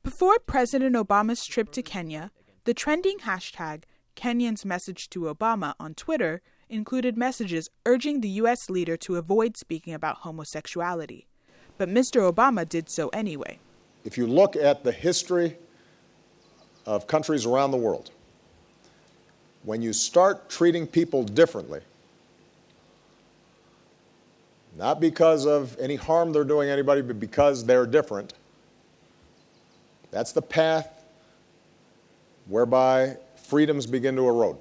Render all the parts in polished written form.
Before President Obama's trip to Kenya, the trending hashtag Kenyans Message to Obama on Twitter included messages urging the U.S. leader to avoid speaking about homosexuality. But Mr. Obama did so anyway. If you look at the history of countries around the world, when you start treating people differently, not because of any harm they're doing anybody, but because they're different, that's the path whereby freedoms begin to erode.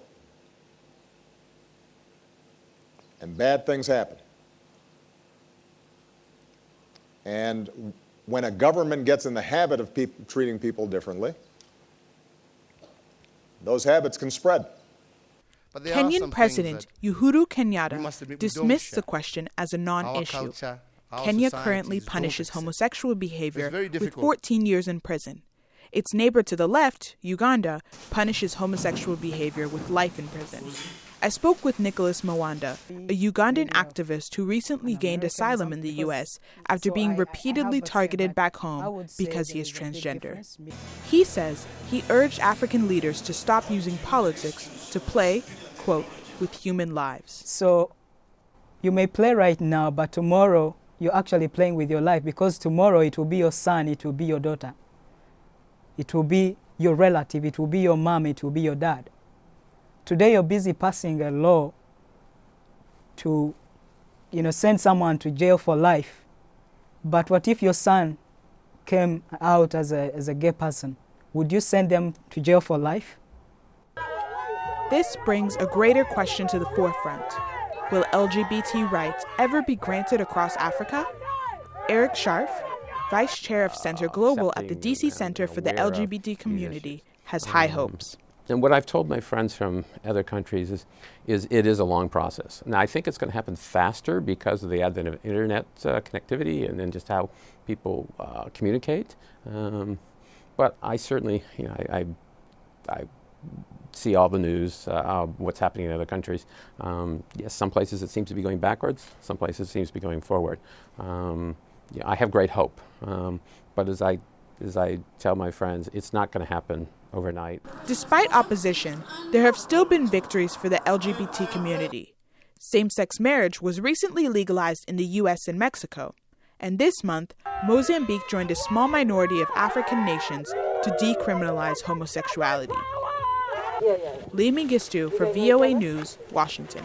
And bad things happen. And when a government gets in the habit of treating people differently, those habits can spread. Kenyan President Uhuru Kenyatta dismissed the question as a non-issue. Kenya currently punishes homosexual behavior with 14 years in prison. Its neighbor to the left, Uganda, punishes homosexual behavior with life in prison. I spoke with Nicholas Mwanda, a Ugandan activist who recently gained asylum in the U.S. after being repeatedly targeted back home because he is transgender. He says he urged African leaders to stop using politics to play, quote, with human lives. So you may play right now, but tomorrow you're actually playing with your life, because tomorrow it will be your son, it will be your daughter. It will be your relative, it will be your mom, it will be your dad. Today you're busy passing a law to, send someone to jail for life. But what if your son came out as a gay person? Would you send them to jail for life? This brings a greater question to the forefront. Will LGBT rights ever be granted across Africa? Eric Scharf, Vice Chair of Center Global at the DC Center for the LGBT Community, has high hopes. And what I've told my friends from other countries is it is a long process. Now, I think it's going to happen faster because of the advent of internet connectivity and then just how people communicate. But I certainly, I see all the news, what's happening in other countries. Yes, some places it seems to be going backwards, some places it seems to be going forward. I have great hope, but as I tell my friends, it's not going to happen overnight. Despite opposition, there have still been victories for the LGBT community. Same-sex marriage was recently legalized in the U.S. and Mexico. And this month, Mozambique joined a small minority of African nations to decriminalize homosexuality. Mengistu for VOA News, Washington.